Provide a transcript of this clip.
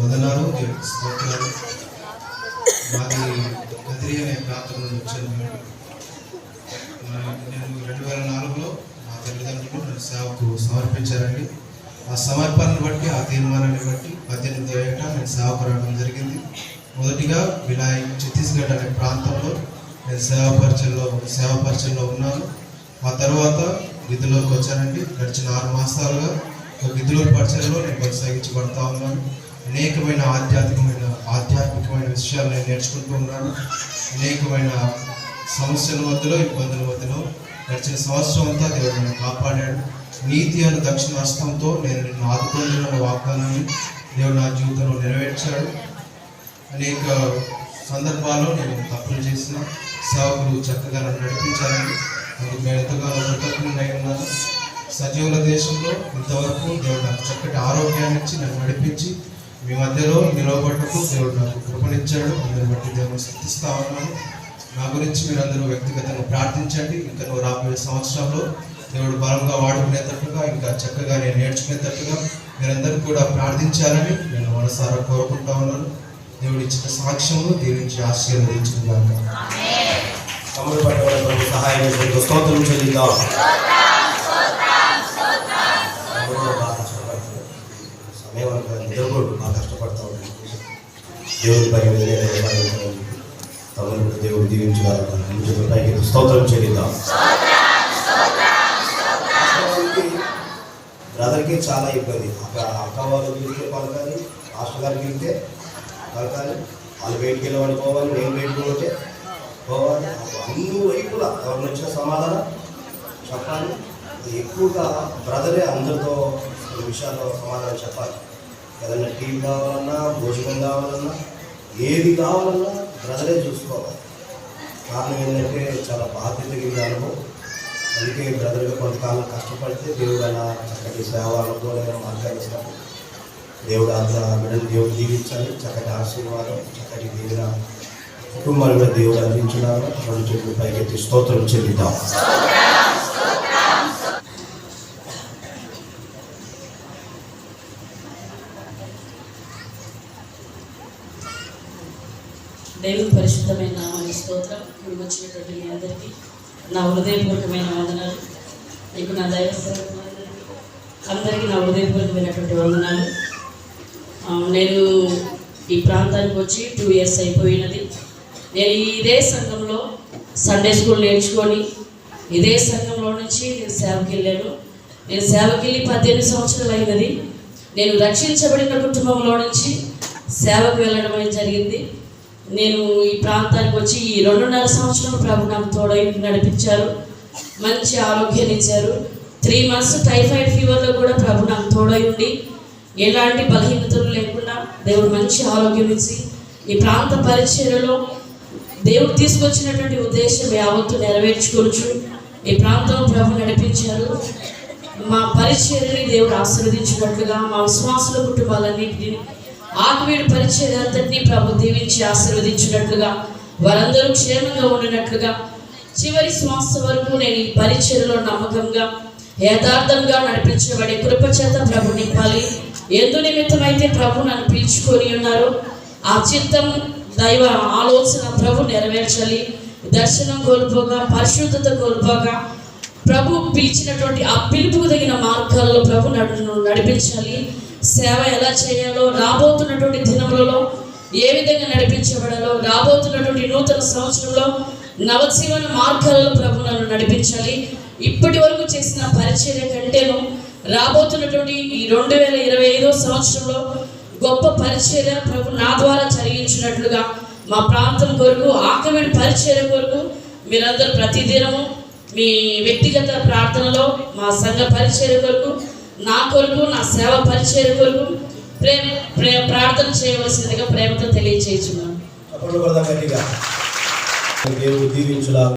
వందనాలు, దేవునికి స్తోత్రాలు. మాది కదిరి అనే ప్రాంతం నుండి వచ్చాను. నేను 2004లో మా తల్లిదండ్రులు నన్ను సేవకు సమర్పించారండి. ఆ సమర్పణను బట్టి, ఆ తీర్మానాన్ని బట్టి 18వ ఏట నేను సేవకు రావడం జరిగింది. మొదటిగా ఛత్తీస్గఢ్ అనే ప్రాంతంలో నేను సేవా పరిచయంలో ఉన్నాను. ఆ తర్వాత గిద్దలూరుకు వచ్చానండి. గడిచిన 6 మాసాలుగా గిద్దలూరు పరిచయంలో నేను కొనసాగించబడతా ఉన్నాను. అనేకమైన ఆధ్యాత్మికమైన విషయాలు నేను నేర్చుకుంటూ ఉన్నాను. అనేకమైన సమస్యల మధ్యలో, ఇబ్బందుల మధ్యలో గడిచిన సంవత్సరం అంతా దేవుడు నన్ను కాపాడాడు. నీతి అనే దక్షిణ హస్తంతో నేను నిన్ను ఆదుకుంటున్న వాగ్దానాన్ని దేవుడు నా జీవితంలో నెరవేర్చాడు. అనేక సందర్భాల్లో నేను తప్పులు చేసిన సేవకులు చక్కగా నన్ను నడిపించాలని అందుకు నేను ఎంతగానో కృతజ్ఞుడై ఉన్నాను. సజీవుల దేశంలో ఇంతవరకు దేవుడు నాకు చక్కటి ఆరోగ్యాన్ని ఇచ్చి నన్ను నడిపించి మీ మధ్యలో నిలవబడ్డకు దేవుడు నాకు కృపణించాడు. అందరిని బట్టి దేవుని స్తుతిస్తా ఉన్నాను. నా గురించి మీరందరూ వ్యక్తిగతంగా ప్రార్థించండి. ఇంకా నువ్వు రాబోయే సంవత్సరంలో దేవుడు బలంగా వాడుకునేటట్టుగా, ఇంకా చక్కగా నేను నేర్చుకునేటట్టుగా మీరందరూ కూడా ప్రార్థించాలని నేను మనసారా కోరుకుంటా ఉన్నాను. దేవుడు ఇచ్చిన సాక్ష్యము దీవించి ఆశీర్వదించుగాక. తమ్ముడు పట్టణ సహాయం చేసేందుకు స్తోత్రం చెల్లిద్దాం. సమయం అందరూ బాగా కష్టపడతా ఉంటారు. దేవుడి పై తమ్ముడు దేవుడు దీవించుగాక. స్తోత్రం చెల్లిద్దాం. బ్రదర్కి చాలా ఇబ్బంది. అక్క వాళ్ళు వెళ్తే పలకాలి, మాస్టర్ గారికి వెళ్తే పలకాలి, వాళ్ళు బయటికి వెళ్ళమని పోవాలి, నేను బయటకు పోతే పోవాలి. అన్ని వైపులా ఎవరిని వచ్చిన సమాధానం చెప్పాలి. ఎక్కువగా బ్రదరే అందరితో ఈ విషయాల్లో సమాధానం చెప్పాలి. ఏదైనా టీ కావాలన్నా, భోజనం కావాలన్నా, ఏది కావాలన్నా బ్రదరే చూసుకోవాలి. కారణం ఏంటంటే చాలా బాధ్యత కలిగిన అనుభవం. అందుకే బ్రదర్గా కొంతకాలం కష్టపడితే దేవుడు అలా చక్కటి సేవలతోనే మార్గాలు ఇస్తాడు. దేవుడు అంతా బిడ్డలు దేవుడు దీవించాలి. చక్కటి ఆశీర్వాదం, చక్కటి దేవుడ కుటుంబాలు కూడా దేవుడు అందించున్నారు. 2 చేతులు పైకెత్తి స్తోత్రం చెల్లిద్దాం. దేవుని పరిశుద్ధమైన నామానికి స్తోత్రం. ఇప్పుడు వచ్చినటువంటి మీ అందరికీ నా హృదయపూర్వకమైన వందనాలు. ఇప్పుడు నా దైవస్థానం అందరికీ నా హృదయపూర్వకమైనటువంటి వందనాలు. నేను ఈ ప్రాంతానికి వచ్చి 2 years అయిపోయినది. నేను ఇదే సంఘంలో సండే స్కూల్ నేర్చుకొని ఇదే సంఘంలో నుంచి నేను సేవకి వెళ్ళాను. నేను సేవకి వెళ్ళి 18 సంవత్సరాలు అయినది. నేను రక్షించబడిన కుటుంబంలో నుంచి సేవకు వెళ్ళడం అనేది జరిగింది. నేను ఈ ప్రాంతానికి వచ్చి ఈ 2.5 సంవత్సరం ప్రభు నాకు తోడై నడిపించారు. మంచి ఆరోగ్యాన్ని ఇచ్చారు. 3 months టైఫాయిడ్ ఫీవర్లో కూడా ప్రభు నాకు తోడై ఉండి ఎలాంటి బలహీనతలు లేకుండా దేవుడు మంచి ఆరోగ్యం ఇచ్చి ఈ ప్రాంత పరిచర్యలో దేవుడు తీసుకొచ్చినటువంటి ఉద్దేశం యావత్తు నెరవేర్చుకోవచ్చు. ఈ ప్రాంతం ప్రభు నడిపించారు. మా పరిచర్యని దేవుడు ఆశీర్వదించినట్లుగా మా విశ్వాసుల కుటుంబాలన్నింటినీ ఆత్మీయుడి పరిచర్య అంతటినీ ప్రభు దీవించి ఆశీర్వదించినట్లుగా, వారందరూ క్షేమంగా ఉండినట్లుగా, చివరి శ్వాస వరకు నేను ఈ పరిచర్యలో నమ్మకంగా యథార్థంగా నడిపించబడే కృపచేత ప్రభు నింపాలి. ఎందు నిమిత్తమైతే ప్రభు నన్ను పిలుచుకొని ఉన్నారు, ఆ చిత్తం దైవ ఆలోచన ప్రభు నెరవేర్చాలి. దర్శనం కోల్పోగా, పరిశుద్ధత కోల్పోగా ప్రభు పిలిచినటువంటి ఆ పిలుపుకు తగిన మార్గాల్లో ప్రభు నడిపించాలి. సేవ ఎలా చేయాలో, రాబోతున్నటువంటి దినములలో ఏ విధంగా నడిపించబడాలో, రాబోతున్నటువంటి నూతన సంవత్సరంలో నవజీవన మార్గాలలో ప్రభు నన్ను నడిపించాలి. ఇప్పటి వరకు చేసిన పరిచర్య కంటేను రాబోతున్నటువంటి ఈ 2025 సంవత్సరంలో గొప్ప పరిచర్య ప్రభు నా ద్వారా జరిగించినట్లుగా మా ప్రాంతం కొరకు, ఆకవిడి పరిచర్య కొరకు మీరందరూ ప్రతిదినము మీ వ్యక్తిగత ప్రార్థనలో, మా సంఘ పరిచర్య కొరకు, నా కొరకు, నా సేవ పరిచర్య కొరకు ప్రార్థన చేయవలసిందిగా ప్రేమతో తెలియజేస్తున్నాను.